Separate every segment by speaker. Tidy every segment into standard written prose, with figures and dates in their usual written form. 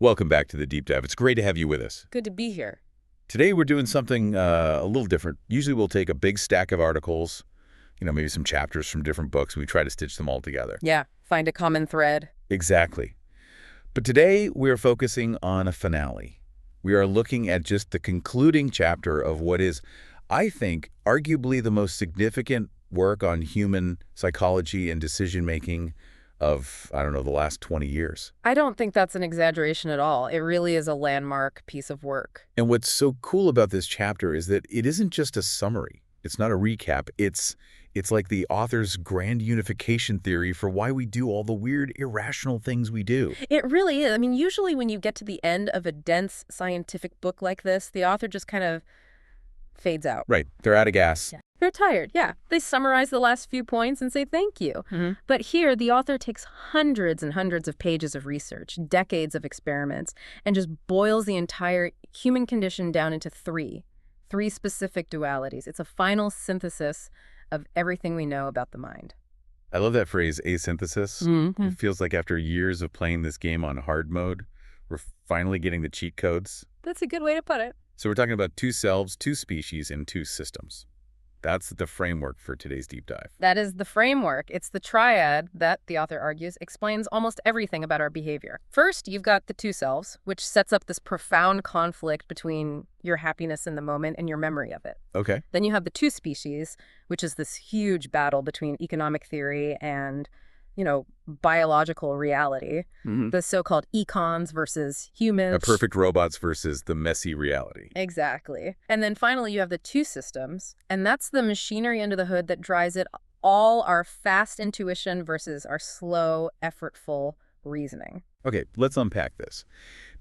Speaker 1: Welcome back to the Deep Dive. It's great to have you with us.
Speaker 2: Good to be here.
Speaker 1: Today we're doing something a little different. Usually we'll take a big stack of articles, maybe some chapters from different books, and we try to stitch them all together.
Speaker 2: Yeah, find a common thread.
Speaker 1: Exactly. But today we're focusing on a finale. We are looking at just the concluding chapter of what is, I think, arguably the most significant work on human psychology and decision-making of, I don't know, the last 20 years.
Speaker 2: I don't think that's an exaggeration at all. It really is a landmark piece of work.
Speaker 1: And what's so cool about this chapter is that it isn't just a summary. It's not a recap. It's like the author's grand unification theory for why we do all the weird, irrational things we do.
Speaker 2: It really is. I mean, usually when you get to the end of a dense scientific book like this, the author just kind of fades out.
Speaker 1: Right. They're out of gas.
Speaker 2: Yeah. They're tired, yeah. They summarize the last few points and say thank you. But here, the author takes hundreds and hundreds of pages of research, decades of experiments, and just boils the entire human condition down into three specific dualities. It's a final synthesis of everything we know about the mind.
Speaker 1: I love that phrase, asynthesis. It feels like after years of playing this game on hard mode, we're finally getting the cheat codes.
Speaker 2: That's a good way to put it.
Speaker 1: So we're talking about two selves, two species, and two systems. That's the framework for today's deep dive.
Speaker 2: That is the framework. It's the triad that, the author argues, explains almost everything about our behavior. First, you've got the two selves, which sets up this profound conflict between your happiness in the moment and your memory of it.
Speaker 1: Okay.
Speaker 2: Then you have the two species, which is this huge battle between economic theory and, biological reality. The so-called econs versus humans.
Speaker 1: Perfect robots versus the messy reality.
Speaker 2: Exactly. And then finally, you have the two systems, and that's the machinery under the hood that drives it all, our fast intuition versus our slow, effortful reasoning.
Speaker 1: Okay, let's unpack this.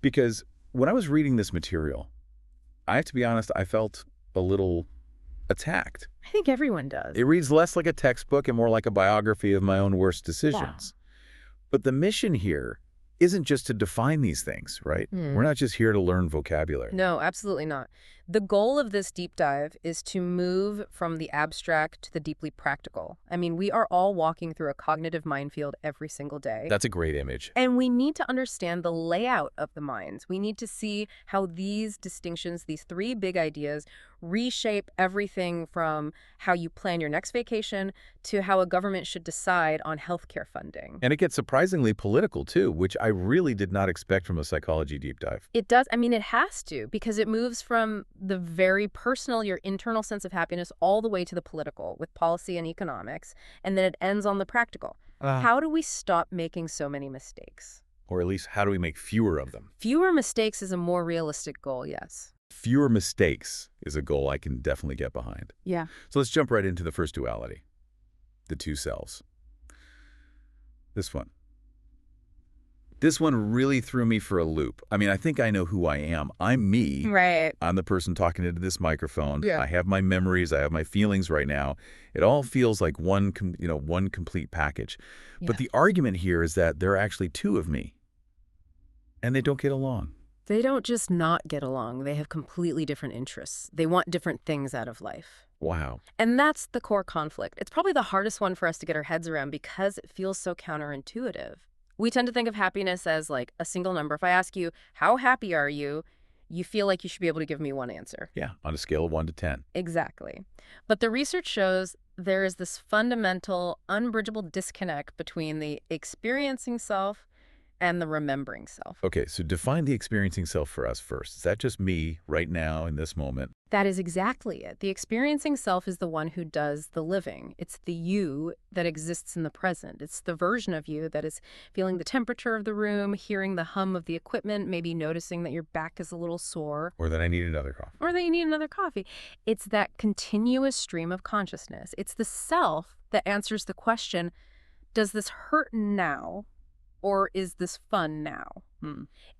Speaker 1: Because when I was reading this material, I have to be honest, I felt a little attacked.
Speaker 2: I think everyone does.
Speaker 1: It reads less like a textbook and more like a biography of my own worst decisions. But the mission here isn't just to define these things, right? We're not just here to learn vocabulary.
Speaker 2: No, absolutely not. The goal of this deep dive is to move from the abstract to the deeply practical. I mean, we are all walking through a cognitive minefield every single day.
Speaker 1: That's a great image.
Speaker 2: And we need to understand the layout of the minds. We need to see how these distinctions, these three big ideas, reshape everything from how you plan your next vacation to how a government should decide on healthcare funding.
Speaker 1: And it gets surprisingly political, too, which I really did not expect from a psychology deep dive.
Speaker 2: It does. I mean, it has to, because it moves from the very personal, your internal sense of happiness, all the way to the political with policy and economics. And then it ends on the practical. How do we stop making so many mistakes?
Speaker 1: Or at least, how do we make fewer of them?
Speaker 2: Fewer mistakes is a more realistic goal, yes.
Speaker 1: Fewer mistakes is a goal I can definitely get behind.
Speaker 2: Yeah.
Speaker 1: So let's jump right into the first duality, the two selves. This one really threw me for a loop. I mean, I think I know who I am. I'm me.
Speaker 2: Right.
Speaker 1: I'm the person talking into this microphone.
Speaker 2: Yeah.
Speaker 1: I have my memories. I have my feelings right now. It all feels like one complete package.
Speaker 2: Yeah.
Speaker 1: But the argument here is that there are actually two of me, and they don't get along.
Speaker 2: They don't just not get along. They have completely different interests. They want different things out of life.
Speaker 1: Wow.
Speaker 2: And that's the core conflict. It's probably the hardest one for us to get our heads around because it feels so counterintuitive. We tend to think of happiness as like a single number. If I ask you, how happy are you? You feel like you should be able to give me one answer.
Speaker 1: Yeah, on a scale of 1 to 10.
Speaker 2: Exactly. But the research shows there is this fundamental, unbridgeable disconnect between the experiencing self and the remembering self.
Speaker 1: Okay, so define the experiencing self for us first. Is that just me right now in this moment?
Speaker 2: That is exactly it. The experiencing self is the one who does the living. It's the you that exists in the present. It's the version of you that is feeling the temperature of the room, hearing the hum of the equipment, maybe noticing that your back is a little sore.
Speaker 1: Or that I need another coffee.
Speaker 2: Or that you need another coffee. It's that continuous stream of consciousness. It's the self that answers the question, does this hurt now? Or is this fun now?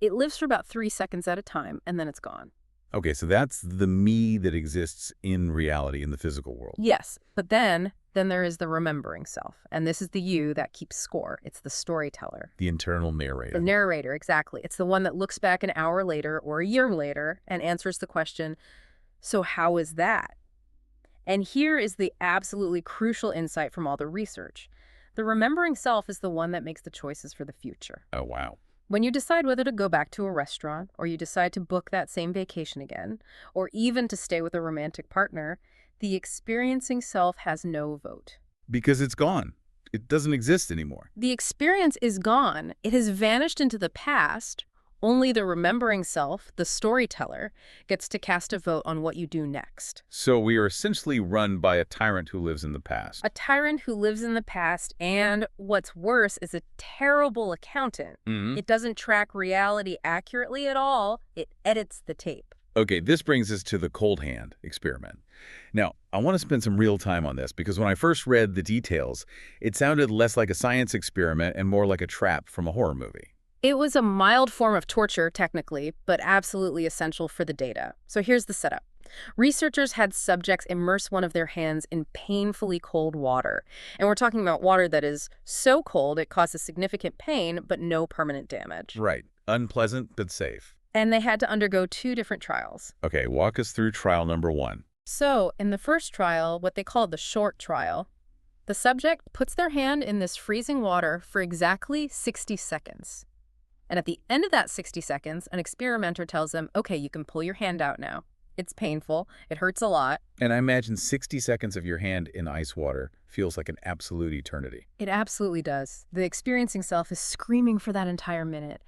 Speaker 2: It lives for about 3 seconds at a time, and then it's gone.
Speaker 1: Okay, so that's the me that exists in reality, in the physical world.
Speaker 2: Yes, but then there is the remembering self, and this is the you that keeps score. It's the storyteller.
Speaker 1: The internal narrator.
Speaker 2: The narrator, exactly. It's the one that looks back an hour later or a year later and answers the question, so how is that? And here is the absolutely crucial insight from all the research. The remembering self is the one that makes the choices for the future.
Speaker 1: Oh, wow.
Speaker 2: When you decide whether to go back to a restaurant, or you decide to book that same vacation again, or even to stay with a romantic partner, the experiencing self has no vote.
Speaker 1: Because it's gone. It doesn't exist anymore.
Speaker 2: The experience is gone. It has vanished into the past. Only the remembering self, the storyteller, gets to cast a vote on what you do next.
Speaker 1: So we are essentially run by a tyrant who lives in the past.
Speaker 2: A tyrant who lives in the past, and what's worse, is a terrible accountant. It doesn't track reality accurately at all. It edits the tape.
Speaker 1: Okay, this brings us to the cold hand experiment. Now, I want to spend some real time on this because when I first read the details, it sounded less like a science experiment and more like a trap from a horror movie.
Speaker 2: It was a mild form of torture, technically, but absolutely essential for the data. So here's the setup. Researchers had subjects immerse one of their hands in painfully cold water. And we're talking about water that is so cold it causes significant pain, but no permanent damage.
Speaker 1: Right. Unpleasant, but safe.
Speaker 2: And they had to undergo 2 different trials.
Speaker 1: Okay, walk us through trial number 1.
Speaker 2: So, in the first trial, what they call the short trial, the subject puts their hand in this freezing water for exactly 60 seconds. And at the end of that 60 seconds, an experimenter tells them, okay, you can pull your hand out now. It's painful. It hurts a lot.
Speaker 1: And I imagine 60 seconds of your hand in ice water feels like an absolute eternity.
Speaker 2: It absolutely does. The experiencing self is screaming for that entire minute.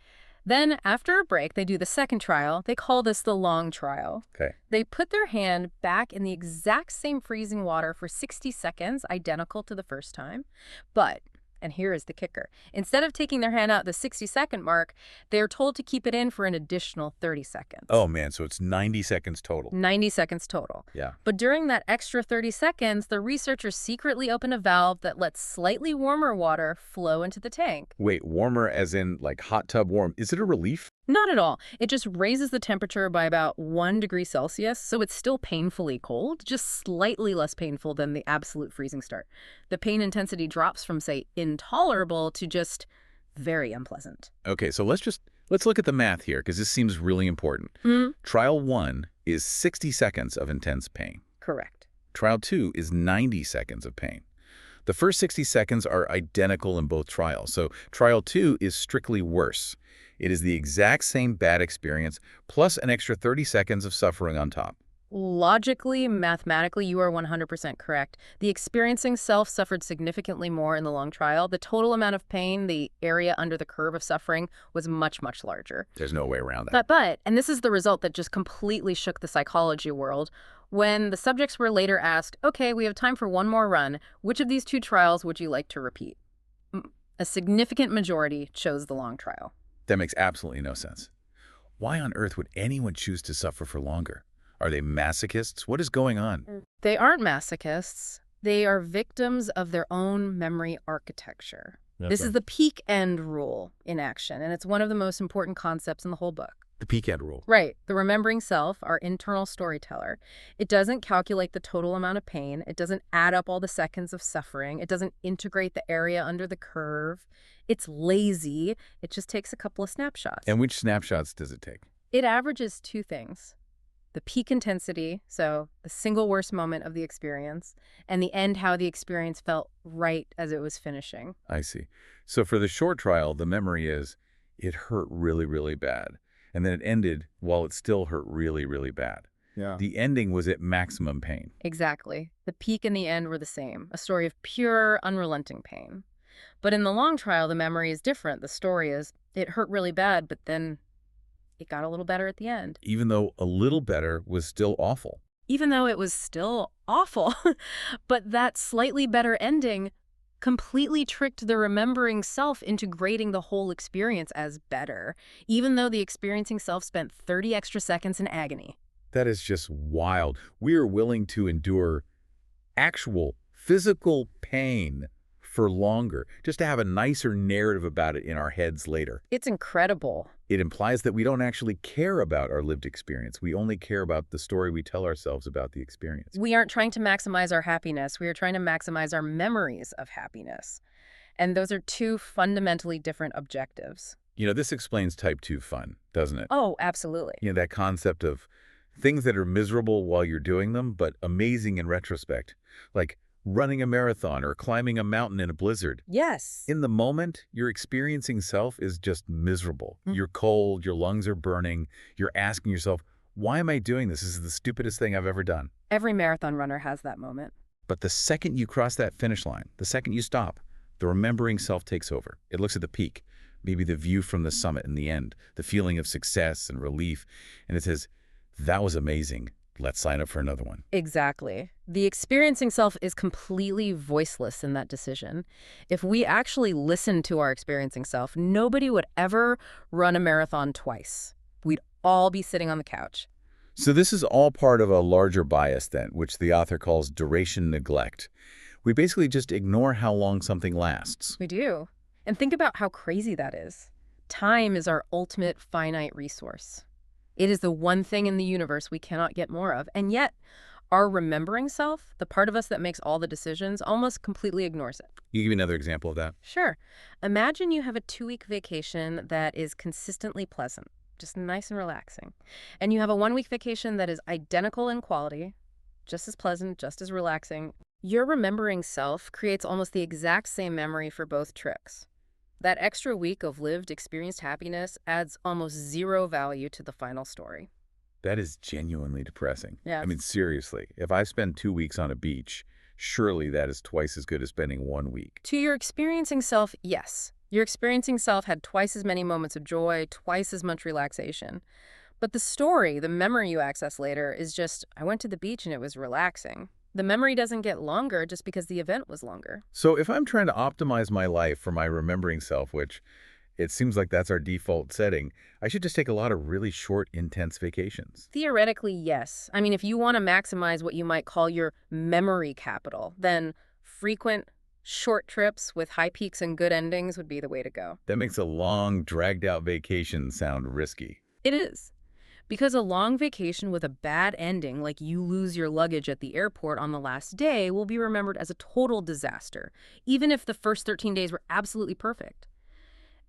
Speaker 2: Then, after a break, they do the second trial. They call this the long trial.
Speaker 1: Okay.
Speaker 2: They put their hand back in the exact same freezing water for 60 seconds, identical to the first time. But, and here is the kicker, instead of taking their hand out at the 60-second mark, they are told to keep it in for an additional 30 seconds.
Speaker 1: Oh, man, so it's 90 seconds total.
Speaker 2: 90 seconds total.
Speaker 1: Yeah.
Speaker 2: But during that extra 30 seconds, the researchers secretly open a valve that lets slightly warmer water flow into the tank.
Speaker 1: Wait, warmer as in like hot tub warm. Is it a relief?
Speaker 2: Not at all. It just raises the temperature by about 1 degree Celsius, so it's still painfully cold, just slightly less painful than the absolute freezing start. The pain intensity drops from, say, intolerable to just very unpleasant.
Speaker 1: Okay, so let's look at the math here because this seems really important. Trial 1 is 60 seconds of intense pain.
Speaker 2: Correct.
Speaker 1: Trial 2 is 90 seconds of pain. The first 60 seconds are identical in both trials, so trial 2 is strictly worse. It is the exact same bad experience, plus an extra 30 seconds of suffering on top.
Speaker 2: Logically, mathematically, you are 100% correct. The experiencing self suffered significantly more in the long trial. The total amount of pain, the area under the curve of suffering, was much, much larger.
Speaker 1: There's no way around that.
Speaker 2: But, and this is the result that just completely shook the psychology world, when the subjects were later asked, okay, we have time for one more run, which of these 2 trials would you like to repeat? A significant majority chose the long trial.
Speaker 1: That makes absolutely no sense. Why on earth would anyone choose to suffer for longer? Are they masochists? What is going on?
Speaker 2: They aren't masochists. They are victims of their own memory architecture. This is the peak end rule in action, and it's one of the most important concepts in the whole book.
Speaker 1: The peak end rule.
Speaker 2: Right. The remembering self, our internal storyteller, it doesn't calculate the total amount of pain. It doesn't add up all the seconds of suffering. It doesn't integrate the area under the curve. It's lazy. It just takes a couple of snapshots.
Speaker 1: And which snapshots does it take?
Speaker 2: It averages 2 things. The peak intensity, so the single worst moment of the experience, and the end, how the experience felt right as it was finishing.
Speaker 1: I see. So for the short trial, the memory is, it hurt really, really bad. And then it ended while it still hurt really, really bad.
Speaker 3: Yeah.
Speaker 1: The ending was at maximum pain.
Speaker 2: Exactly. The peak and the end were the same, a story of pure, unrelenting pain. But in the long trial, the memory is different. The story is, it hurt really bad, but then it got a little better at the end.
Speaker 1: Even though a little better was still awful.
Speaker 2: Even though it was still awful. But that slightly better ending completely tricked the remembering self into grading the whole experience as better, even though the experiencing self spent 30 extra seconds in agony.
Speaker 1: That is just wild. We are willing to endure actual physical pain for longer, just to have a nicer narrative about it in our heads later.
Speaker 2: It's incredible.
Speaker 1: It implies that we don't actually care about our lived experience. We only care about the story we tell ourselves about the experience.
Speaker 2: We aren't trying to maximize our happiness. We are trying to maximize our memories of happiness. And those are 2 fundamentally different objectives.
Speaker 1: You know, this explains type 2 fun, doesn't it?
Speaker 2: Oh, absolutely.
Speaker 1: You know, that concept of things that are miserable while you're doing them, but amazing in retrospect. Like running a marathon or climbing a mountain in a blizzard.
Speaker 2: Yes.
Speaker 1: In the moment, your experiencing self is just miserable. You're cold, your lungs are burning, you're asking yourself, why am I doing this? This is the stupidest thing I've ever done.
Speaker 2: Every marathon runner has that moment.
Speaker 1: But the second you cross that finish line, the second you stop, the remembering self takes over. It looks at the peak, maybe the view from the summit in the end, the feeling of success and relief, and it says, that was amazing. Let's sign up for another one.
Speaker 2: Exactly. The experiencing self is completely voiceless in that decision. If we actually listened to our experiencing self, nobody would ever run a marathon twice. We'd all be sitting on the couch.
Speaker 1: So this is all part of a larger bias then, which the author calls duration neglect. We basically just ignore how long something lasts.
Speaker 2: We do. And think about how crazy that is. Time is our ultimate finite resource. It is the one thing in the universe we cannot get more of. And yet, our remembering self, the part of us that makes all the decisions, almost completely ignores it.
Speaker 1: You give me another example of that?
Speaker 2: Sure. Imagine you have a 2-week vacation that is consistently pleasant, just nice and relaxing. And you have a 1-week vacation that is identical in quality, just as pleasant, just as relaxing. Your remembering self creates almost the exact same memory for both trips. That extra week of lived, experienced happiness adds almost zero value to the final story.
Speaker 1: That is genuinely depressing.
Speaker 2: Yes.
Speaker 1: I mean, seriously, if I spend 2 weeks on a beach, surely that is twice as good as spending 1 week.
Speaker 2: To your experiencing self, yes. Your experiencing self had twice as many moments of joy, twice as much relaxation. But the story, the memory you access later, is just, I went to the beach and it was relaxing. The memory doesn't get longer just because the event was longer.
Speaker 1: So if I'm trying to optimize my life for my remembering self, which it seems like that's our default setting, I should just take a lot of really short, intense vacations.
Speaker 2: Theoretically, yes. I mean, if you want to maximize what you might call your memory capital, then frequent, short trips with high peaks and good endings would be the way to go.
Speaker 1: That makes a long, dragged-out vacation sound risky.
Speaker 2: It is. Because a long vacation with a bad ending, like you lose your luggage at the airport on the last day, will be remembered as a total disaster, even if the first 13 days were absolutely perfect.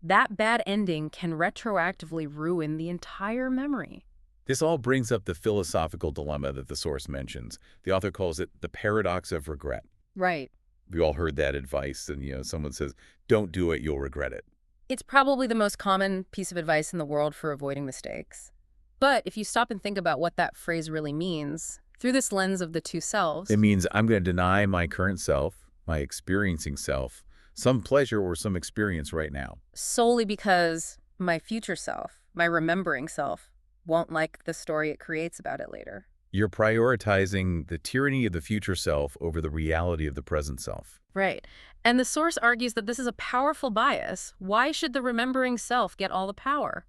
Speaker 2: That bad ending can retroactively ruin the entire memory.
Speaker 1: This all brings up the philosophical dilemma that the source mentions. The author calls it the paradox of regret.
Speaker 2: Right.
Speaker 1: We all heard that advice, and someone says, don't do it, you'll regret it.
Speaker 2: It's probably the most common piece of advice in the world for avoiding mistakes. But if you stop and think about what that phrase really means, through this lens of the two selves...
Speaker 1: It means I'm going to deny my current self, my experiencing self, some pleasure or some experience right now.
Speaker 2: Solely because my future self, my remembering self, won't like the story it creates about it later.
Speaker 1: You're prioritizing the tyranny of the future self over the reality of the present self.
Speaker 2: Right. And the source argues that this is a powerful bias. Why should the remembering self get all the power?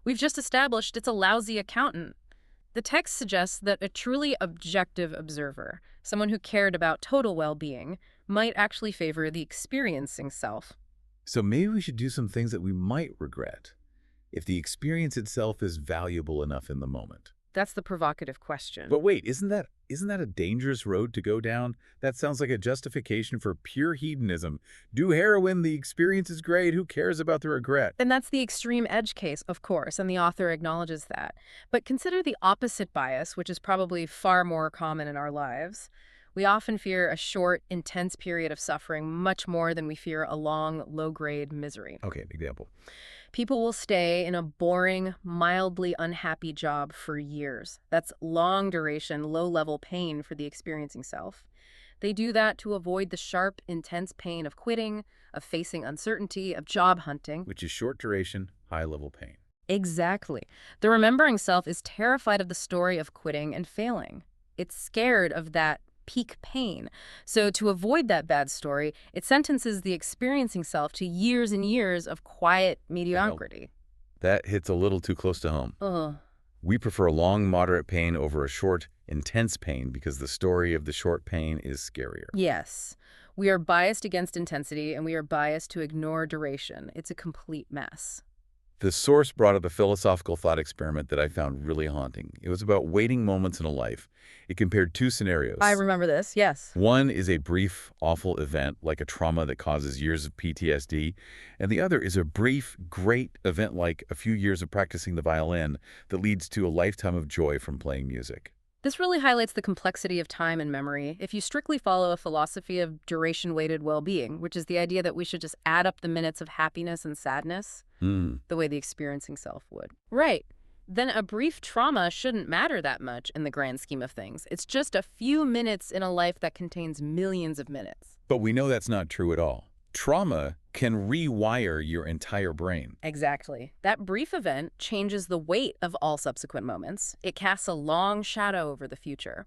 Speaker 2: We've just established it's a lousy accountant. The text suggests that a truly objective observer, someone who cared about total well-being, might actually favor the experiencing self.
Speaker 1: So maybe we should do some things that we might regret if the experience itself is valuable enough in the moment.
Speaker 2: That's the provocative question.
Speaker 1: But wait, isn't that a dangerous road to go down? That sounds like a justification for pure hedonism. Do heroin, the experience is great, who cares about the regret?
Speaker 2: And that's the extreme edge case, of course, and the author acknowledges that. But consider the opposite bias, which is probably far more common in our lives. We often fear a short, intense period of suffering much more than we fear a long, low-grade misery.
Speaker 1: Okay, example.
Speaker 2: People will stay in a boring, mildly unhappy job for years. That's long-duration, low-level pain for the experiencing self. They do that to avoid the sharp, intense pain of quitting, of facing uncertainty, of job hunting.
Speaker 1: Which is short duration, high-level pain.
Speaker 2: Exactly. The remembering self is terrified of the story of quitting and failing. It's scared of that peak pain. So to avoid that bad story, it sentences the experiencing self to years and years of quiet mediocrity.
Speaker 1: That hits a little too close to home.
Speaker 2: Ugh.
Speaker 1: We prefer long, moderate pain over a short, intense pain because the story of the short pain is scarier.
Speaker 2: Yes. We are biased against intensity, and we are biased to ignore duration. It's a complete mess.
Speaker 1: The source brought up a philosophical thought experiment that I found really haunting. It was about waiting moments in a life. It compared two scenarios.
Speaker 2: I remember this, yes.
Speaker 1: One is a brief, awful event, like a trauma that causes years of PTSD, and the other is a brief, great event like a few years of practicing the violin that leads to a lifetime of joy from playing music.
Speaker 2: This really highlights the complexity of time and memory if you strictly follow a philosophy of duration-weighted well-being, which is the idea that we should just add up the minutes of happiness and sadness
Speaker 1: Hmm.
Speaker 2: the way the experiencing self would. Right. Then a brief trauma shouldn't matter that much in the grand scheme of things. It's just a few minutes in a life that contains millions of minutes.
Speaker 1: But we know that's not true at all. Trauma can rewire your entire brain.
Speaker 2: Exactly. That brief event changes the weight of all subsequent moments. It casts a long shadow over the future.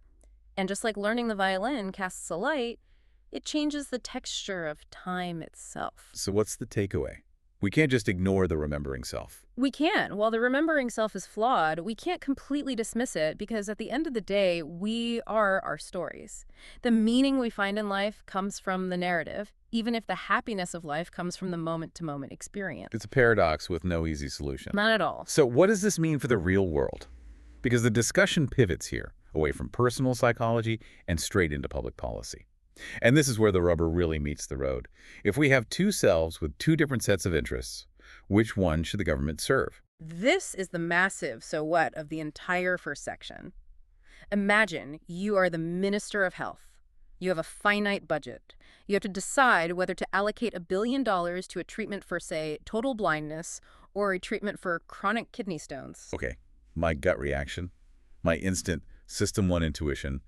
Speaker 2: And just like learning the violin casts a light, it changes the texture of time itself.
Speaker 1: So what's the takeaway? We can't just ignore the remembering self.
Speaker 2: We can. While the remembering self is flawed, we can't completely dismiss it because at the end of the day, we are our stories. The meaning we find in life comes from the narrative, even if the happiness of life comes from the moment-to-moment experience.
Speaker 1: It's a paradox with no easy solution.
Speaker 2: Not at all.
Speaker 1: So what does this mean for the real world? Because the discussion pivots here, away from personal psychology and straight into public policy. And this is where the rubber really meets the road. If we have two selves with two different sets of interests, which one should the government serve?
Speaker 2: This is the massive so what of the entire first section. Imagine you are the Minister of Health. You have a finite budget. You have to decide whether to allocate $1 billion to a treatment for, say, total blindness or a treatment for chronic kidney stones.
Speaker 1: Okay, my gut reaction, my instant System 1 intuition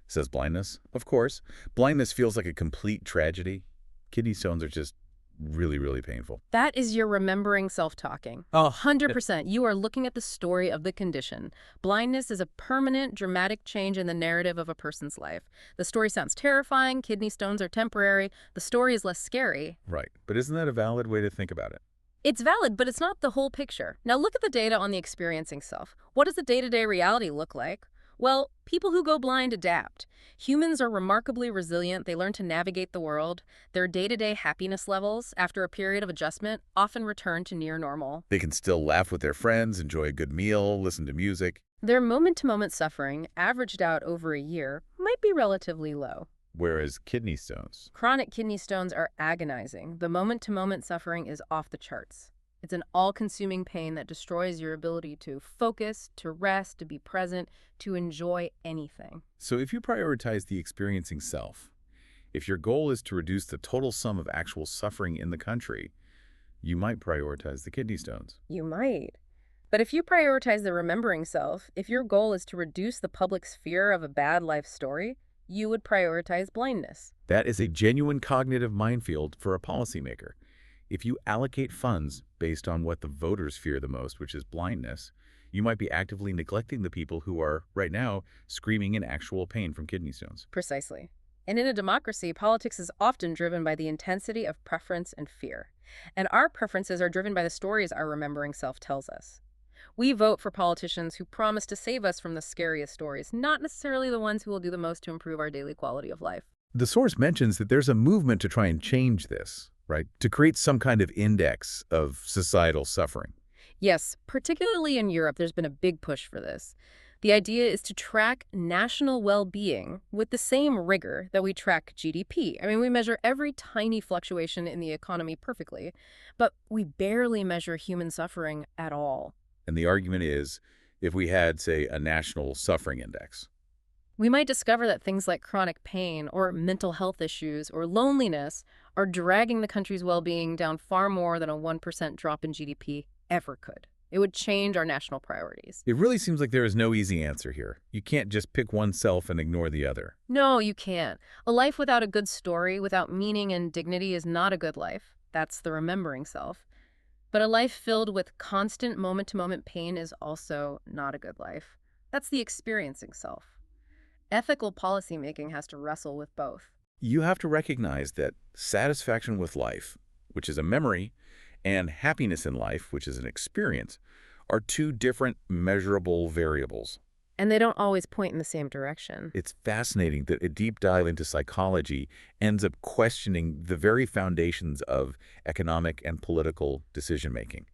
Speaker 1: says blindness. Of course, blindness feels like a complete tragedy. Kidney stones are just really, really painful.
Speaker 2: That is your remembering self-talking.
Speaker 1: Oh,
Speaker 2: 100%. You are looking at the story of the condition. Blindness is a permanent, dramatic change in the narrative of a person's life. The story sounds terrifying. Kidney stones are temporary. The story is less scary.
Speaker 1: right. But isn't that a valid way to think about it?
Speaker 2: It's valid, but it's not the whole picture. Now look at the data on the experiencing self. What does the day-to-day reality look like? Well, people who go blind adapt. Humans are remarkably resilient. They learn to navigate the world. Their day-to-day happiness levels, after a period of adjustment, often return to near normal.
Speaker 1: They can still laugh with their friends, enjoy a good meal, listen to music.
Speaker 2: Their moment-to-moment suffering, averaged out over a year, might be relatively low.
Speaker 1: Whereas kidney stones,
Speaker 2: Chronic kidney stones are agonizing. The moment-to-moment suffering is off the charts. It's an all-consuming pain that destroys your ability to focus, to rest, to be present, to enjoy anything.
Speaker 1: so if you prioritize the experiencing self, if your goal is to reduce the total sum of actual suffering in the country, you might prioritize the kidney stones.
Speaker 2: You might. But if you prioritize the remembering self, if your goal is to reduce the public's fear of a bad life story, you would prioritize blindness.
Speaker 1: That is a genuine cognitive minefield for a policymaker. If you allocate funds based on what the voters fear the most, which is blindness, you might be actively neglecting the people who are, right now, screaming in actual pain from kidney stones.
Speaker 2: Precisely. And in a democracy, politics is often driven by the intensity of preference and fear. And our preferences are driven by the stories our remembering self tells us. We vote for politicians who promise to save us from the scariest stories, not necessarily the ones who will do the most to improve our daily quality of life.
Speaker 1: The source mentions that there's a movement to try and change this, right? To create some kind of index of societal suffering.
Speaker 2: Yes, particularly in Europe, there's been a big push for this. The idea is to track national well-being with the same rigor that we track GDP. I mean, we measure every tiny fluctuation in the economy perfectly, but we barely measure human suffering at all.
Speaker 1: And the argument is, if we had, say, a national suffering index,
Speaker 2: We might discover that things like chronic pain or mental health issues or loneliness are dragging the country's well-being down far more than a 1% drop in GDP ever could. It would change our national priorities.
Speaker 1: it really seems like there is no easy answer here. You can't just pick one self and ignore the other.
Speaker 2: No, you can't. A life without a good story, without meaning and dignity is not a good life. That's the remembering self. But a life filled with constant moment-to-moment pain is also not a good life. That's the experiencing self. Ethical policymaking has to wrestle with both.
Speaker 1: You have to recognize that satisfaction with life, which is a memory, and happiness in life, which is an experience, are two different measurable variables.
Speaker 2: And they don't always point in the same direction.
Speaker 1: It's fascinating that a deep dive into psychology ends up questioning the very foundations of economic and political decision-making.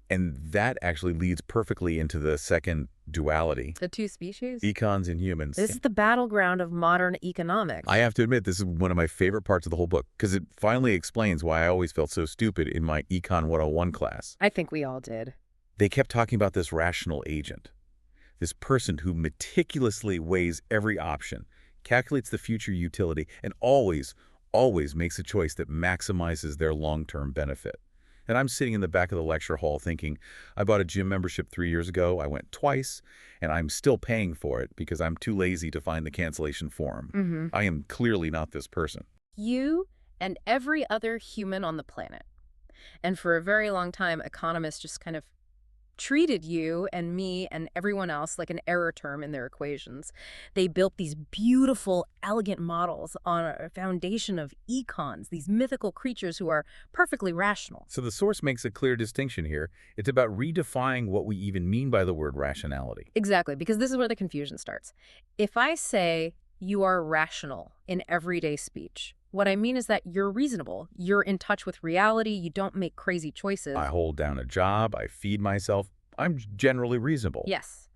Speaker 1: And that actually leads perfectly into the second duality,
Speaker 2: The two species?
Speaker 1: econs and humans.
Speaker 2: This is the battleground of modern economics.
Speaker 1: I have to admit, this is one of my favorite parts of the whole book, because it finally explains why I always felt so stupid in my Econ 101 class.
Speaker 2: I think we all did.
Speaker 1: They kept talking about this rational agent, This person who meticulously weighs every option, calculates the future utility, and always makes a choice that maximizes their long-term benefit. And I'm sitting in the back of the lecture hall thinking, I bought a gym membership 3 years ago, I went twice, and I'm still paying for it because I'm too lazy to find the cancellation form. I am clearly not this person.
Speaker 2: You and every other human on the planet. And for a very long time, economists just kind of treated you and me and everyone else like an error term in their equations. They built these beautiful, elegant models on a foundation of econs, these mythical creatures who are perfectly rational.
Speaker 1: So the source makes a clear distinction here. It's about redefining what we even mean by the word rationality.
Speaker 2: Exactly, because this is where the confusion starts. If I say you are rational in everyday speech, what I mean is that you're reasonable, you're in touch with reality, you don't make crazy choices.
Speaker 1: I hold down a job, I feed myself, I'm generally reasonable.
Speaker 2: Yes.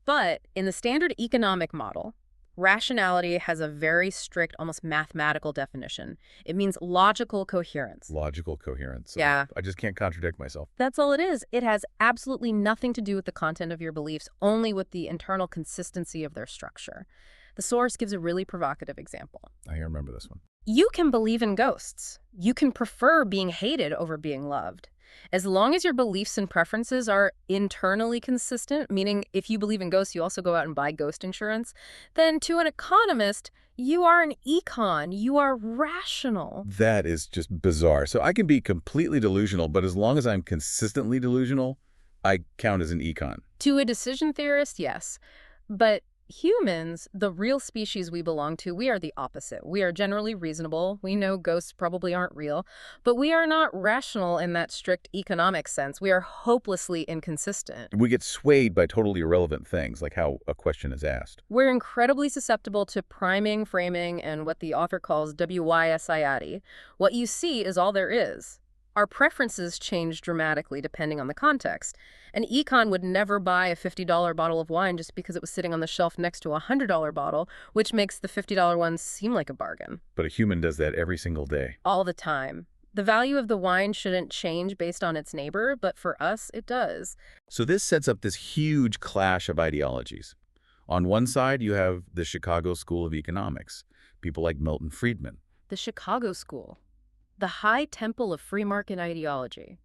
Speaker 2: But in the standard economic model, rationality has a very strict, almost mathematical definition. It means logical coherence.
Speaker 1: Logical coherence.
Speaker 2: Yeah.
Speaker 1: I just can't contradict myself.
Speaker 2: That's all it is. It has absolutely nothing to do with the content of your beliefs, only with the internal consistency of their structure. The source gives a really provocative example.
Speaker 1: I remember this one.
Speaker 2: You can believe in ghosts. You can prefer being hated over being loved. As long as your beliefs and preferences are internally consistent, meaning if you believe in ghosts, you also go out and buy ghost insurance, then to an economist, you are an econ. You are rational.
Speaker 1: That is just bizarre. So I can be completely delusional, but as long as I'm consistently delusional, I count as an econ.
Speaker 2: To a decision theorist, yes. But humans, the real species we belong to, we are the opposite. We are generally reasonable. We know ghosts probably aren't real, but we are not rational in that strict economic sense. We are hopelessly inconsistent.
Speaker 1: We get swayed by totally irrelevant things, like how a question is asked.
Speaker 2: We're incredibly susceptible to priming, framing, and what the author calls WYSIAD. What you see is all there is. Our preferences change dramatically depending on the context. An econ would never buy a $50 bottle of wine just because it was sitting on the shelf next to a $100 bottle, which makes the $50 one seem like a bargain.
Speaker 1: But a human does that every single day.
Speaker 2: All the time. The value of the wine shouldn't change based on its neighbor, but for us, it does.
Speaker 1: So this sets up this huge clash of ideologies. On one side, you have the Chicago School of Economics, people like Milton Friedman.
Speaker 2: The Chicago School. The high temple of free market ideology.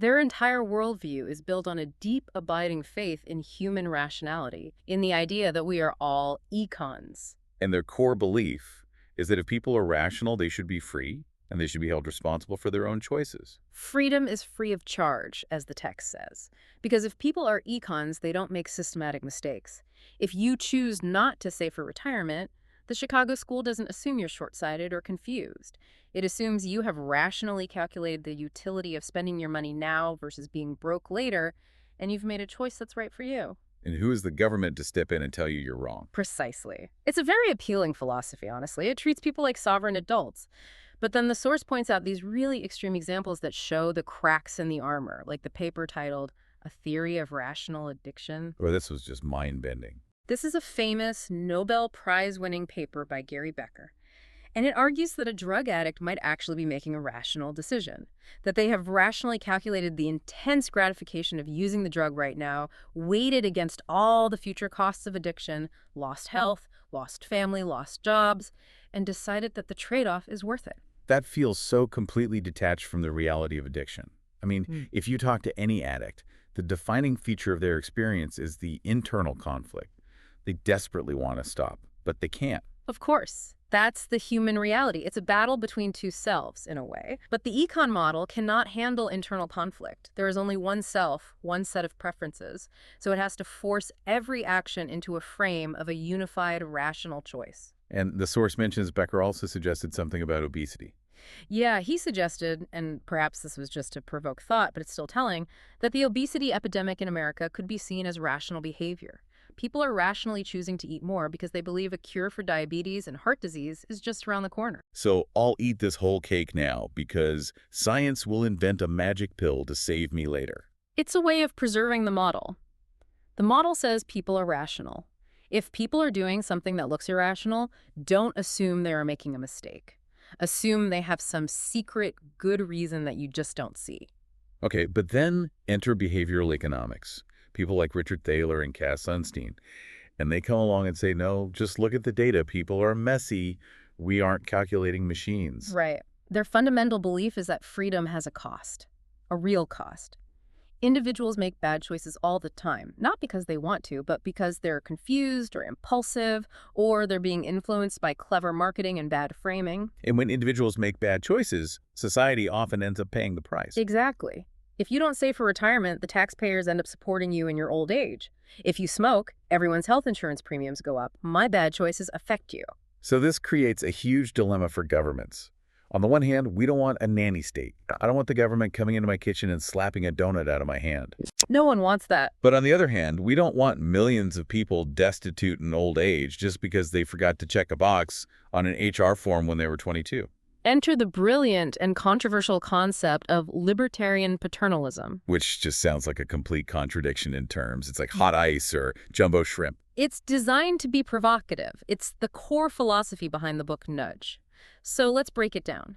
Speaker 2: Their entire worldview is built on a deep, abiding faith in human rationality, in the idea that we are all econs.
Speaker 1: And their core belief is that if people are rational, they should be free, and they should be held responsible for their own choices.
Speaker 2: Freedom is free of charge, as the text says. Because if people are econs, they don't make systematic mistakes. If you choose not to save for retirement, the Chicago School doesn't assume you're short-sighted or confused. It assumes you have rationally calculated the utility of spending your money now versus being broke later, and you've made a choice that's right for you.
Speaker 1: And who is the government to step in and tell you you're wrong?
Speaker 2: Precisely. It's a very appealing philosophy, honestly. It treats people like sovereign adults. But then the source points out these really extreme examples that show the cracks in the armor, like the paper titled, A Theory of Rational Addiction.
Speaker 1: Well, this was just mind-bending.
Speaker 2: This is a famous Nobel Prize-winning paper by Gary Becker. And it argues that a drug addict might actually be making a rational decision, that they have rationally calculated the intense gratification of using the drug right now, weighted against all the future costs of addiction, lost health, lost family, lost jobs, and decided that the trade-off is worth it.
Speaker 1: That feels so completely detached from the reality of addiction. I mean, if you talk to any addict, the defining feature of their experience is the internal conflict. They desperately want to stop, but they can't.
Speaker 2: Of course. That's the human reality. It's a battle between two selves, in a way. But the econ model cannot handle internal conflict. There is only one self, one set of preferences. So it has to force every action into a frame of a unified, rational choice.
Speaker 1: And the source mentions Becker also suggested something about obesity.
Speaker 2: Yeah, he suggested, and perhaps this was just to provoke thought, but it's still telling, that the obesity epidemic in America could be seen as rational behavior. People are rationally choosing to eat more because they believe a cure for diabetes and heart disease is just around the corner.
Speaker 1: So I'll eat this whole cake now because science will invent a magic pill to save me later.
Speaker 2: It's a way of preserving the model. The model says people are rational. If people are doing something that looks irrational, don't assume they are making a mistake. Assume they have some secret good reason that you just don't see.
Speaker 1: Okay, but then enter behavioral economics. people like Richard Thaler and Cass Sunstein. And they come along and say, no, just look at the data. People are messy. We aren't calculating machines.
Speaker 2: Right. Their fundamental belief is that freedom has a cost, a real cost. Individuals make bad choices all the time, not because they want to, but because they're confused or impulsive, or they're being influenced by clever marketing and bad framing.
Speaker 1: And when individuals make bad choices, society often ends up paying the price.
Speaker 2: Exactly. If you don't save for retirement, the taxpayers end up supporting you in your old age. If you smoke, everyone's health insurance premiums go up. My bad choices affect you.
Speaker 1: So this creates a huge dilemma for governments. On the one hand, we don't want a nanny state. I don't want the government coming into my kitchen and slapping a donut out of my hand.
Speaker 2: No one wants that.
Speaker 1: But on the other hand, we don't want millions of people destitute in old age just because they forgot to check a box on an HR form when they were 22.
Speaker 2: Enter the brilliant and controversial concept of libertarian paternalism.
Speaker 1: Which just sounds like a complete contradiction in terms. It's like hot ice or jumbo shrimp.
Speaker 2: It's designed to be provocative. It's the core philosophy behind the book Nudge. So let's break it down.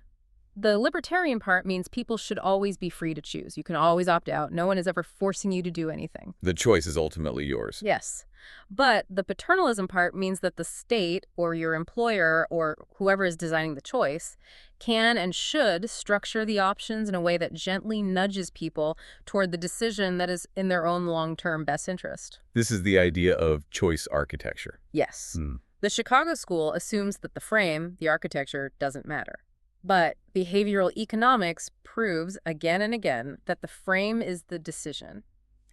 Speaker 2: The libertarian part means people should always be free to choose. You can always opt out. No one is ever forcing you to do anything.
Speaker 1: The choice is ultimately yours.
Speaker 2: Yes. But the paternalism part means that the state or your employer or whoever is designing the choice can and should structure the options in a way that gently nudges people toward the decision that is in their own long-term best interest.
Speaker 1: This is the idea of choice architecture.
Speaker 2: Yes. The Chicago School assumes that the frame, the architecture, doesn't matter. But behavioral economics proves again and again that the frame is the decision.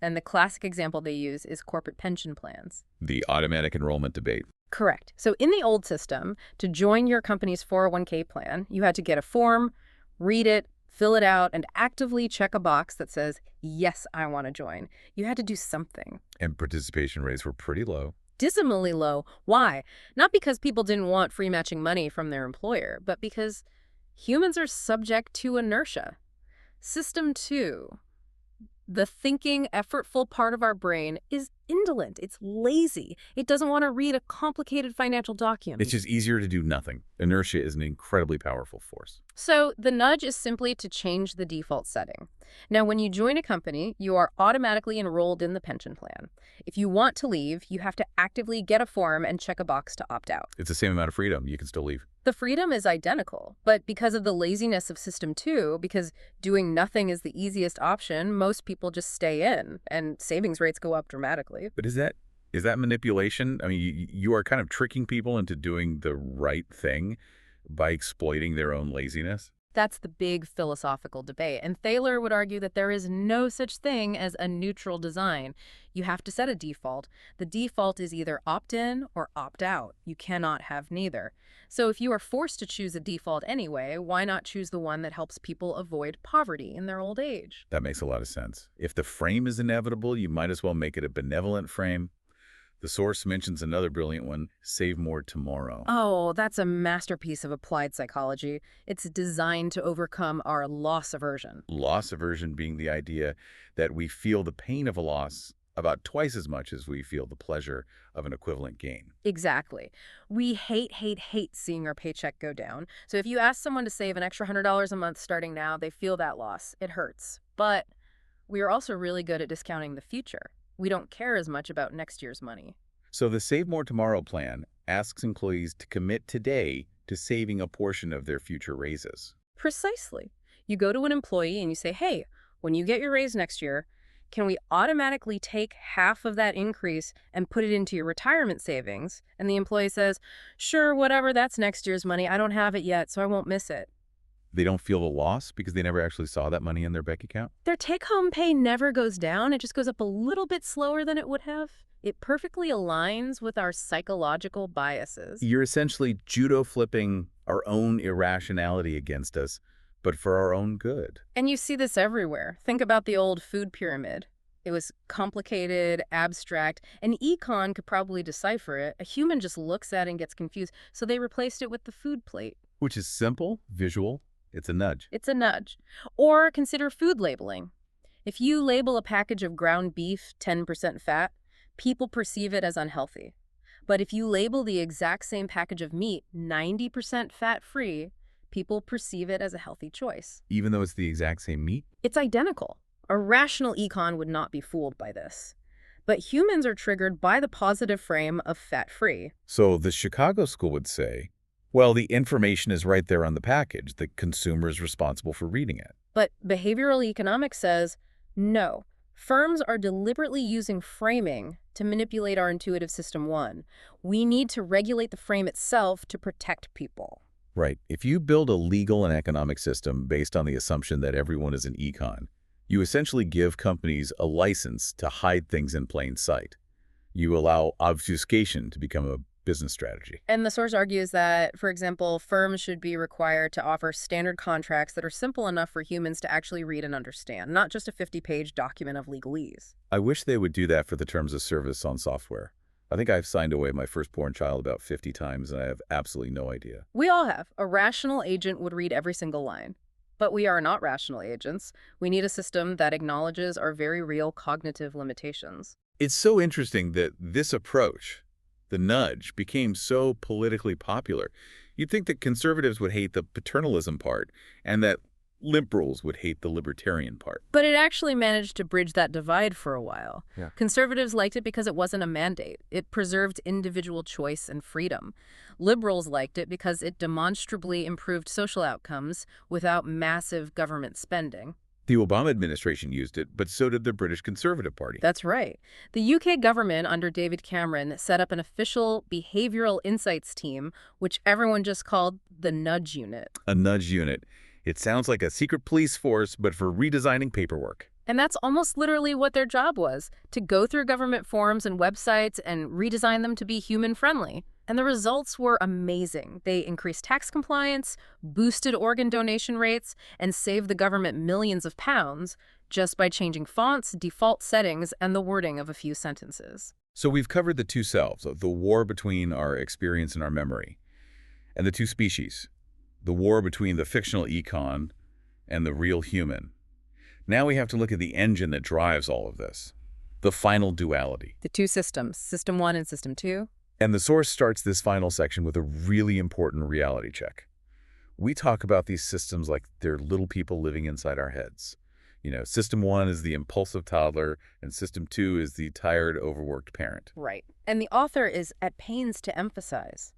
Speaker 2: And the classic example they use is corporate pension plans.
Speaker 1: The automatic enrollment debate.
Speaker 2: Correct. So in the old system, to join your company's 401k plan, you had to get a form, read it, fill it out, and actively check a box that says, yes, I want to join. You had to do something.
Speaker 1: And participation rates were pretty low.
Speaker 2: Dismally low. Why? Not because people didn't want free matching money from their employer, but because humans are subject to inertia. System 2. The thinking, effortful part of our brain is indolent. It's lazy. It doesn't want to read a complicated financial document.
Speaker 1: It's just easier to do nothing. Inertia is an incredibly powerful force.
Speaker 2: So the nudge is simply to change the default setting. Now, when you join a company, you are automatically enrolled in the pension plan. If you want to leave, you have to actively get a form and check a box to opt out.
Speaker 1: It's the same amount of freedom. You can still leave.
Speaker 2: The freedom is identical, but because of the laziness of System 2, because doing nothing is the easiest option, most people just stay in, and savings rates go up dramatically.
Speaker 1: But is that manipulation? I mean, you are kind of tricking people into doing the right thing by exploiting their own laziness.
Speaker 2: That's the big philosophical debate, and Thaler would argue that there is no such thing as a neutral design. You have to set a default. The default is either opt-in or opt-out. You cannot have neither. So if you are forced to choose a default anyway, why not choose the one that helps people avoid poverty in their old age?
Speaker 1: That makes a lot of sense. If the frame is inevitable, you might as well make it a benevolent frame. The source mentions another brilliant one, save more tomorrow.
Speaker 2: Oh, that's a masterpiece of applied psychology. It's designed to overcome our loss aversion.
Speaker 1: Loss aversion being the idea that we feel the pain of a loss about twice as much as we feel the pleasure of an equivalent gain.
Speaker 2: Exactly. We hate seeing our paycheck go down. So if you ask someone to save an extra $100 a month starting now, they feel that loss. It hurts. But we are also really good at discounting the future. We don't care as much about next year's money.
Speaker 1: So the Save More Tomorrow plan asks employees to commit today to saving a portion of their future raises.
Speaker 2: Precisely. You go to an employee and you say, hey, when you get your raise next year, can we automatically take half of that increase and put it into your retirement savings? And the employee says, sure, whatever, that's next year's money. I don't have it yet, so I won't miss it.
Speaker 1: They don't feel the loss because they never actually saw that money in their bank account?
Speaker 2: Their take-home pay never goes down. It just goes up a little bit slower than it would have. It perfectly aligns with our psychological biases.
Speaker 1: You're essentially judo flipping our own irrationality against us, but for our own good.
Speaker 2: And you see this everywhere. Think about the old food pyramid. It was complicated, abstract, and econ could probably decipher it. A human just looks at it and gets confused, so they replaced it with the food plate.
Speaker 1: Which is simple, visual. It's a nudge.
Speaker 2: It's a nudge. Or consider food labeling. If you label a package of ground beef 10% fat, people perceive it as unhealthy. But if you label the exact same package of meat 90% fat-free, people perceive it as a healthy choice.
Speaker 1: Even though it's the exact same meat?
Speaker 2: It's identical. A rational econ would not be fooled by this. But humans are triggered by the positive frame of fat-free.
Speaker 1: So the Chicago school would say, well, the information is right there on the package. The consumer is responsible for reading it.
Speaker 2: But behavioral economics says, no, firms are deliberately using framing to manipulate our intuitive system one. We need to regulate the frame itself to protect people.
Speaker 1: Right. If you build a legal and economic system based on the assumption that everyone is an econ, you essentially give companies a license to hide things in plain sight. You allow obfuscation to become a business strategy.
Speaker 2: And the source argues that, for example, firms should be required to offer standard contracts that are simple enough for humans to actually read and understand, not just a 50-page document of legalese.
Speaker 1: I wish they would do that for the terms of service on software. I think I've signed away my firstborn child about 50 times, and I have absolutely no idea.
Speaker 2: We all have. A rational agent would read every single line. But we are not rational agents. We need a system that acknowledges our very real cognitive limitations.
Speaker 1: It's so interesting that this approach, the nudge, became so politically popular. You'd think that conservatives would hate the paternalism part and that liberals would hate the libertarian part.
Speaker 2: But it actually managed to bridge that divide for a while.
Speaker 1: Yeah.
Speaker 2: Conservatives liked it because it wasn't a mandate. It preserved individual choice and freedom. Liberals liked it because it demonstrably improved social outcomes without massive government spending.
Speaker 1: The Obama administration used it, but so did the British Conservative Party.
Speaker 2: That's right. The UK government under David Cameron set up an official behavioral insights team, which everyone just called the Nudge Unit.
Speaker 1: A nudge unit. It sounds like a secret police force, but for redesigning paperwork.
Speaker 2: And that's almost literally what their job was, to go through government forms and websites and redesign them to be human-friendly. And the results were amazing. They increased tax compliance, boosted organ donation rates, and saved the government millions of pounds just by changing fonts, default settings, and the wording of a few sentences.
Speaker 1: So we've covered the two selves, the war between our experience and our memory, and the two species, the war between the fictional econ and the real human. Now we have to look at the engine that drives all of this, the final duality.
Speaker 2: The two systems, System 1 and System 2.
Speaker 1: And the source starts this final section with a really important reality check. We talk about these systems like they're little people living inside our heads. You know, System 1 is the impulsive toddler, and System 2 is the tired, overworked parent.
Speaker 2: Right. And the author is at pains to emphasize,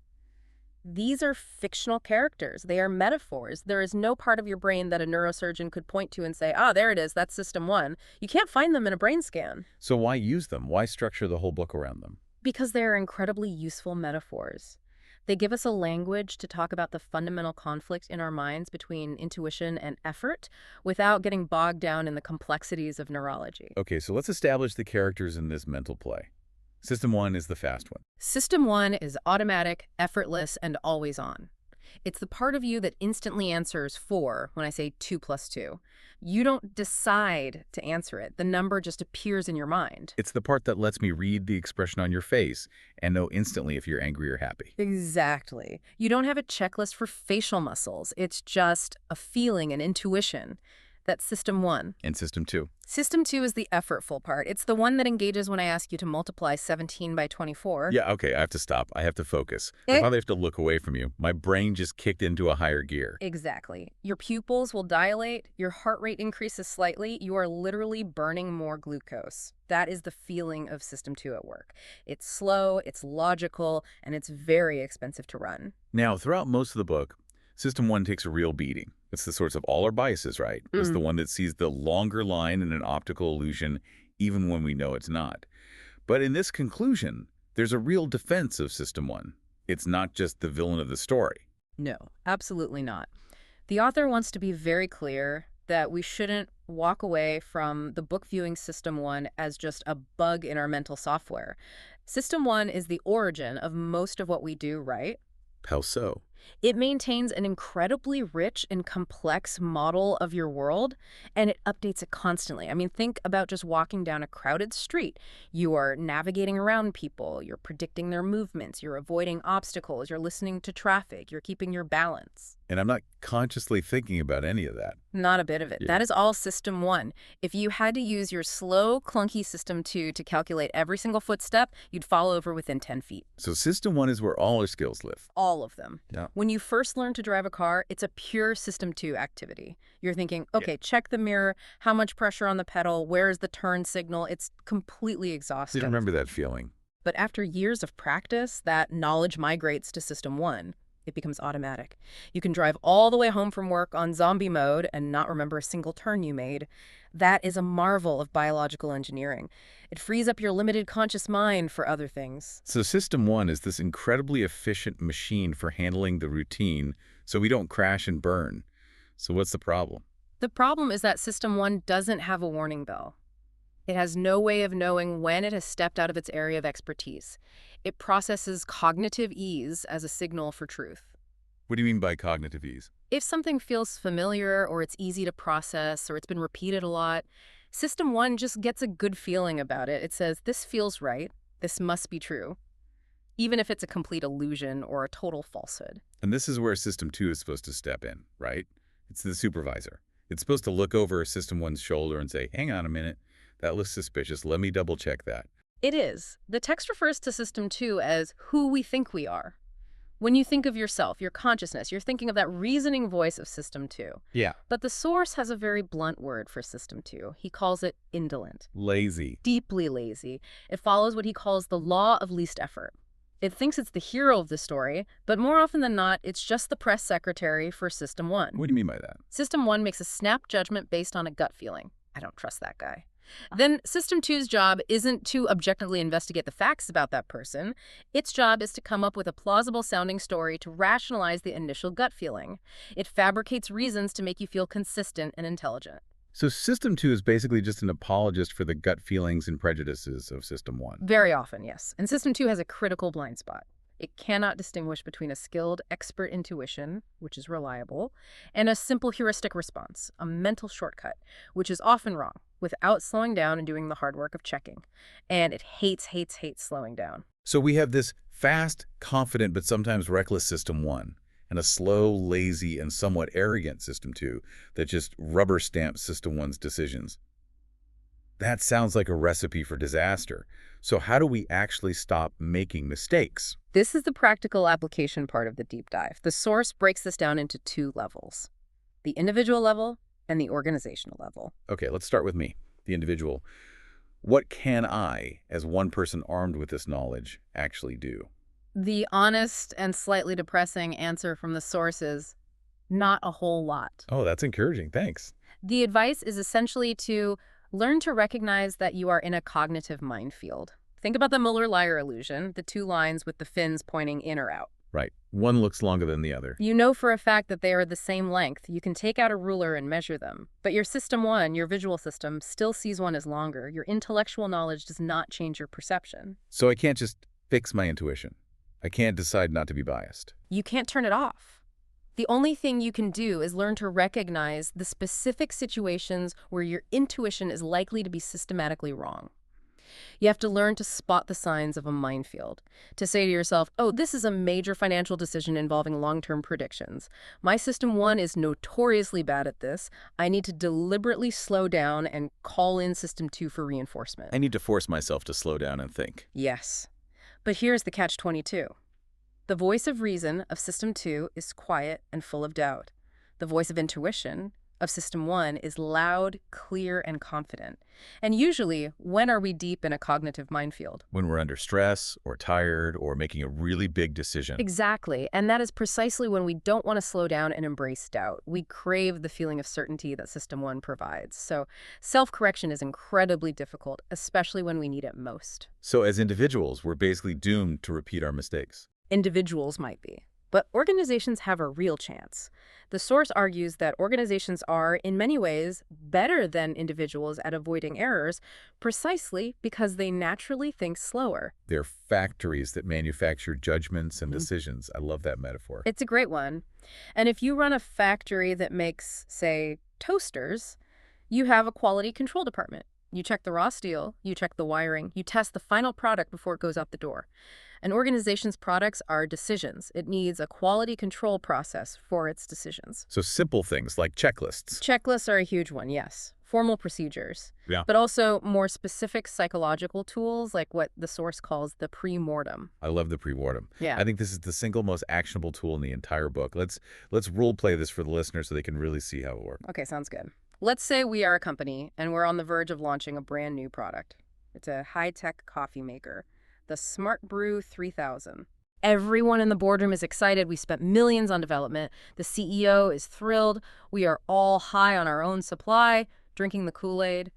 Speaker 2: these are fictional characters. They are metaphors. There is no part of your brain that a neurosurgeon could point to and say, ah, there it is, that's System 1. You can't find them in a brain scan.
Speaker 1: So why use them? Why structure the whole book around them?
Speaker 2: Because they are incredibly useful metaphors. They give us a language to talk about the fundamental conflict in our minds between intuition and effort without getting bogged down in the complexities of neurology.
Speaker 1: Okay, so let's establish the characters in this mental play. System 1 is the fast one.
Speaker 2: System 1 is automatic, effortless, and always on. It's the part of you that instantly answers 4 when I say 2 plus 2. You don't decide to answer it. The number just appears in your mind.
Speaker 1: It's the part that lets me read the expression on your face and know instantly if you're angry or happy.
Speaker 2: Exactly. You don't have a checklist for facial muscles. It's just a feeling, an intuition. That's System 1.
Speaker 1: And System 2.
Speaker 2: System 2 is the effortful part. It's the one that engages when I ask you to multiply 17 by 24.
Speaker 1: Yeah, okay, I have to stop. I have to focus. I finally have to look away from you. My brain just kicked into a higher gear.
Speaker 2: Exactly. Your pupils will dilate, your heart rate increases slightly, you are literally burning more glucose. That is the feeling of System 2 at work. It's slow, it's logical, and it's very expensive to run.
Speaker 1: Now, throughout most of the book, System 1 takes a real beating. It's the source of all our biases, right? It's the one that sees the longer line in an optical illusion, even when we know it's not. But in this conclusion, there's a real defense of System 1. It's not just the villain of the story.
Speaker 2: No, absolutely not. The author wants to be very clear that we shouldn't walk away from the book viewing System 1 as just a bug in our mental software. System 1 is the origin of most of what we do, right?
Speaker 1: How so?
Speaker 2: It maintains an incredibly rich and complex model of your world, and it updates it constantly. I mean, think about just walking down a crowded street. You are navigating around people, you're predicting their movements, you're avoiding obstacles, you're listening to traffic, you're keeping your balance.
Speaker 1: And I'm not consciously thinking about any of that.
Speaker 2: Not a bit of it.
Speaker 1: Yeah.
Speaker 2: That is all System 1. If you had to use your slow, clunky System 2 to calculate every single footstep, you'd fall over within 10 feet.
Speaker 1: So System 1 is where all our skills live.
Speaker 2: All of them.
Speaker 1: Yeah.
Speaker 2: When you first learn to drive a car, it's a pure System 2 activity. You're thinking, okay, check the mirror, how much pressure on the pedal, where is the turn signal? It's completely
Speaker 1: I
Speaker 2: exhaustive.
Speaker 1: remember that feeling.
Speaker 2: But after years of practice, that knowledge migrates to System 1. It becomes automatic. You can drive all the way home from work on zombie mode and not remember a single turn you made. That is a marvel of biological engineering. It frees up your limited conscious mind for other things.
Speaker 1: So System 1 is this incredibly efficient machine for handling the routine so we don't crash and burn. So what's the problem?
Speaker 2: The problem is that System 1 doesn't have a warning bell. It has no way of knowing when it has stepped out of its area of expertise. It processes cognitive ease as a signal for truth.
Speaker 1: What do you mean by cognitive ease?
Speaker 2: If something feels familiar or it's easy to process or it's been repeated a lot, System 1 just gets a good feeling about it. It says, this feels right, this must be true, even if it's a complete illusion or a total falsehood.
Speaker 1: And this is where System 2 is supposed to step in, right? It's the supervisor. It's supposed to look over System 1's shoulder and say, hang on a minute, that looks suspicious. Let me double check that.
Speaker 2: It is. The text refers to System 2 as who we think we are. When you think of yourself, your consciousness, you're thinking of that reasoning voice of System 2.
Speaker 1: Yeah.
Speaker 2: But the source has a very blunt word for System 2. He calls it indolent.
Speaker 1: Lazy.
Speaker 2: Deeply lazy. It follows what he calls the law of least effort. It thinks it's the hero of the story, but more often than not, it's just the press secretary for System 1.
Speaker 1: What do you mean by that?
Speaker 2: System 1 makes a snap judgment based on a gut feeling. I don't trust that guy. Then System 2's job isn't to objectively investigate the facts about that person. Its job is to come up with a plausible-sounding story to rationalize the initial gut feeling. It fabricates reasons to make you feel consistent and intelligent.
Speaker 1: So System 2 is basically just an apologist for the gut feelings and prejudices of System 1.
Speaker 2: Very often, yes. And System 2 has a critical blind spot. It cannot distinguish between a skilled, expert intuition, which is reliable, and a simple heuristic response, a mental shortcut, which is often wrong, without slowing down and doing the hard work of checking. And it hates slowing down.
Speaker 1: So we have this fast, confident, but sometimes reckless System 1, and a slow, lazy, and somewhat arrogant System 2 that just rubber stamps System 1's decisions. That sounds like a recipe for disaster. So how do we actually stop making mistakes?
Speaker 2: This is the practical application part of the deep dive. The source breaks this down into two levels, the individual level and the organizational level.
Speaker 1: Okay, let's start with me, the individual. What can I, as one person armed with this knowledge, actually do?
Speaker 2: The honest and slightly depressing answer from the source is not a whole lot.
Speaker 1: Oh, that's encouraging. Thanks.
Speaker 2: The advice is essentially to learn to recognize that you are in a cognitive minefield. Think about the Mueller-Lyer illusion, the two lines with the fins pointing in or out.
Speaker 1: Right. One looks longer than the other.
Speaker 2: You know for a fact that they are the same length. You can take out a ruler and measure them. But your System 1, your visual system, still sees one as longer. Your intellectual knowledge does not change your perception.
Speaker 1: So I can't just fix my intuition. I can't decide not to be biased.
Speaker 2: You can't turn it off. The only thing you can do is learn to recognize the specific situations where your intuition is likely to be systematically wrong. You have to learn to spot the signs of a minefield, to say to yourself, oh, this is a major financial decision involving long-term predictions. My System 1 is notoriously bad at this. I need to deliberately slow down and call in System 2 for reinforcement.
Speaker 1: I need to force myself to slow down and think.
Speaker 2: Yes. But here's the catch-22. The voice of reason of System 2 is quiet and full of doubt. The voice of intuition of System 1 is loud, clear, and confident. And usually, when are we deep in a cognitive minefield?
Speaker 1: When we're under stress or tired or making a really big decision.
Speaker 2: Exactly. And that is precisely when we don't want to slow down and embrace doubt. We crave the feeling of certainty that System 1 provides. So self-correction is incredibly difficult, especially when we need it most.
Speaker 1: So as individuals, we're basically doomed to repeat our mistakes.
Speaker 2: Individuals might be. But organizations have a real chance. The source argues that organizations are, in many ways, better than individuals at avoiding errors precisely because they naturally think slower.
Speaker 1: They're factories that manufacture judgments and decisions. I love that metaphor.
Speaker 2: It's a great one. And if you run a factory that makes, say, toasters, you have a quality control department. You check the raw steel, you check the wiring, you test the final product before it goes out the door. An organization's products are decisions. It needs a quality control process for its decisions.
Speaker 1: So simple things like checklists.
Speaker 2: Checklists are a huge one, yes. formal procedures,
Speaker 1: Yeah.
Speaker 2: but also more specific psychological tools like what the source calls the pre-mortem.
Speaker 1: I love the pre-mortem.
Speaker 2: Yeah.
Speaker 1: I think this is the single most actionable tool in the entire book. Let's role play this for the listeners so they can really see how it works.
Speaker 2: Okay, sounds good. Let's say we are a company and we're on the verge of launching a brand new product. It's a high-tech coffee maker, the Smart Brew 3000. Everyone in the boardroom is excited. We spent millions on development. The CEO is thrilled. We are all high on our own supply, drinking the Kool-Aid.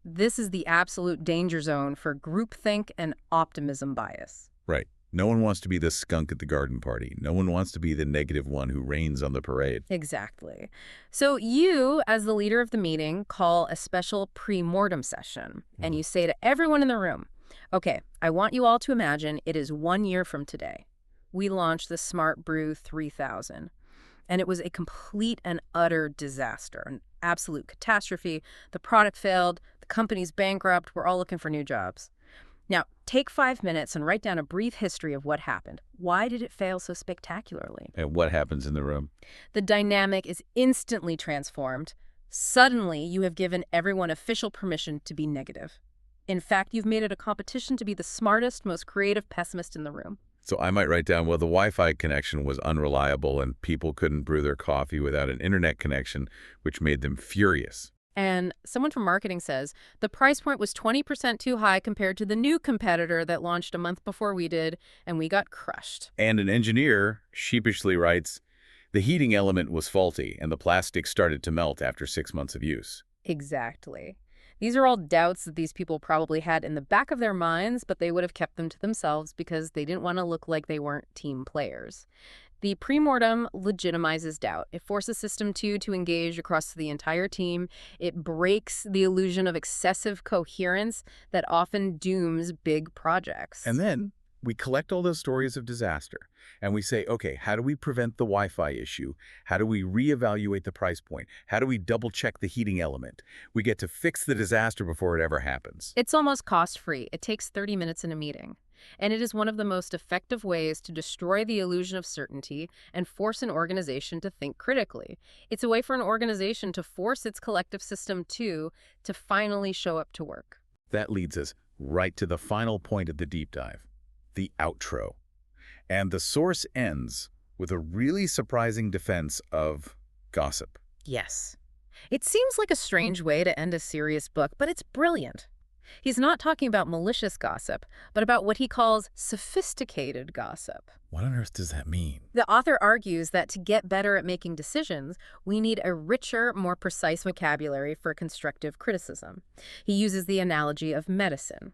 Speaker 2: This is the absolute danger zone for groupthink and optimism bias.
Speaker 1: Right. No one wants to be the skunk at the garden party. No one wants to be the negative one who rains on the parade.
Speaker 2: Exactly. So you, as the leader of the meeting, call a special pre-mortem session, and you say to everyone in the room, okay, I want you all to imagine it is 1 year from today. We launched the Smart Brew 3000, and it was a complete and utter disaster, an absolute catastrophe. The product failed, the company's bankrupt, we're all looking for new jobs. Now, take 5 minutes and write down a brief history of what happened. Why did it fail so spectacularly?
Speaker 1: And what happens in the room?
Speaker 2: The dynamic is instantly transformed. Suddenly, you have given everyone official permission to be negative. In fact, you've made it a competition to be the smartest, most creative pessimist in the room.
Speaker 1: So I might write down, well, the Wi-Fi connection was unreliable and people couldn't brew their coffee without an internet connection, which made them furious.
Speaker 2: And someone from marketing says the price point was 20% too high compared to the new competitor that launched a month before we did, and we got crushed.
Speaker 1: And an engineer sheepishly writes, the heating element was faulty and the plastic started to melt after 6 months of use.
Speaker 2: Exactly. These are all doubts that these people probably had in the back of their minds, but they would have kept them to themselves because they didn't want to look like they weren't team players. The pre-mortem legitimizes doubt. It forces System 2 to engage across the entire team. It breaks the illusion of excessive coherence that often dooms big projects.
Speaker 1: And then we collect all those stories of disaster and we say, okay, how do we prevent the Wi-Fi issue? How do we reevaluate the price point? How do we double check the heating element? We get to fix the disaster before it ever happens.
Speaker 2: It's almost cost-free. It takes 30 minutes in a meeting. And it is one of the most effective ways to destroy the illusion of certainty and force an organization to think critically. It's a way for an organization to force its collective System 2 to finally show up to work.
Speaker 1: That leads us right to the final point of the deep dive, the outro. And the source ends with a really surprising defense of gossip.
Speaker 2: Yes. It seems like a strange way to end a serious book, but it's brilliant. He's not talking about malicious gossip, but about what he calls sophisticated gossip.
Speaker 1: What on earth does that mean?
Speaker 2: The author argues that to get better at making decisions, we need a richer, more precise vocabulary for constructive criticism. He uses the analogy of medicine.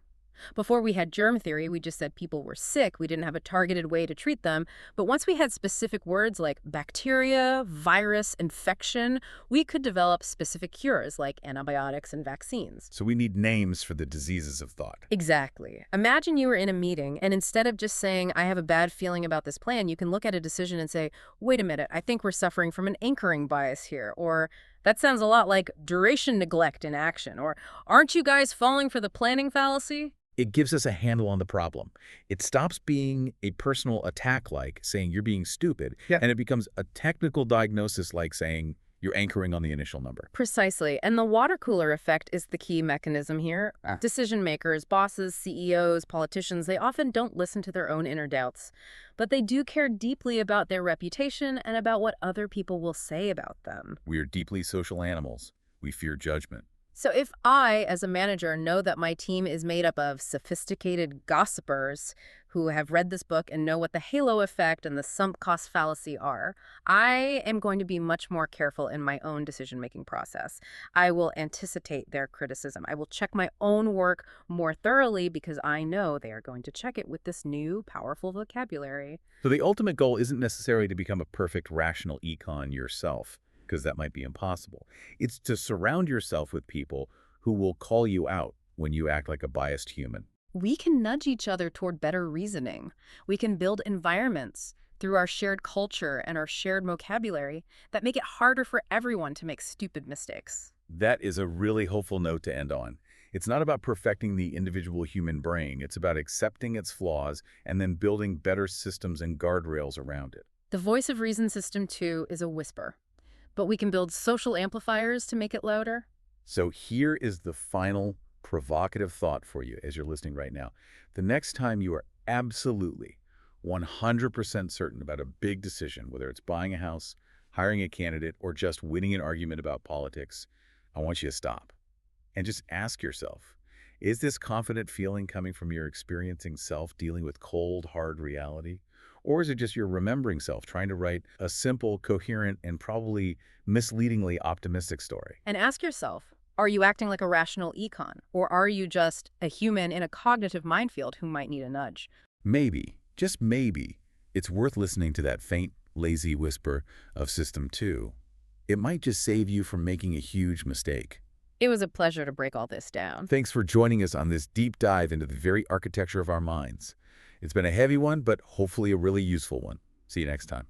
Speaker 2: Before we had germ theory, we just said people were sick. We didn't have a targeted way to treat them. But once we had specific words like bacteria, virus, infection, we could develop specific cures like antibiotics and vaccines.
Speaker 1: So we need names for the diseases of thought.
Speaker 2: Exactly. Imagine you were in a meeting, and instead of just saying, I have a bad feeling about this plan, you can look at a decision and say, wait a minute, I think we're suffering from an anchoring bias here. Or, that sounds a lot like duration neglect in action. Or, aren't you guys falling for the planning fallacy?
Speaker 1: It gives us a handle on the problem. It stops being a personal attack like saying you're being stupid, and it becomes a technical diagnosis like saying you're anchoring on the initial number.
Speaker 2: Precisely. And the water cooler effect is the key mechanism here. Decision makers, bosses, CEOs, politicians, they often don't listen to their own inner doubts, but they do care deeply about their reputation and about what other people will say about them.
Speaker 1: We are deeply social animals. We fear judgment.
Speaker 2: So if I, as a manager, know that my team is made up of sophisticated gossipers who have read this book and know what the halo effect and the sunk cost fallacy are, I am going to be much more careful in my own decision-making process. I will anticipate their criticism. I will check my own work more thoroughly because I know they are going to check it with this new, powerful vocabulary.
Speaker 1: So the ultimate goal isn't necessarily to become a perfect rational econ yourself, because that might be impossible. It's to surround yourself with people who will call you out when you act like a biased human.
Speaker 2: We can nudge each other toward better reasoning. We can build environments through our shared culture and our shared vocabulary that make it harder for everyone to make stupid mistakes.
Speaker 1: That is a really hopeful note to end on. It's not about perfecting the individual human brain. It's about accepting its flaws and then building better systems and guardrails around it.
Speaker 2: The voice of reason System 2 is a whisper. But we can build social amplifiers to make it louder.
Speaker 1: So here is the final provocative thought for you as you're listening right now. The next time you are absolutely 100% certain about a big decision, whether it's buying a house, hiring a candidate, or just winning an argument about politics, I want you to stop and just ask yourself, is this confident feeling coming from your experiencing self dealing with cold, hard reality? Or is it just your remembering self trying to write a simple, coherent, and probably misleadingly optimistic story?
Speaker 2: And ask yourself, are you acting like a rational econ, or are you just a human in a cognitive minefield who might need a nudge?
Speaker 1: Maybe, just maybe, it's worth listening to that faint, lazy whisper of System 2. It might just save you from making a huge mistake.
Speaker 2: It was a pleasure to break all this down.
Speaker 1: Thanks for joining us on this deep dive into the very architecture of our minds. It's been a heavy one, but hopefully a really useful one. See you next time.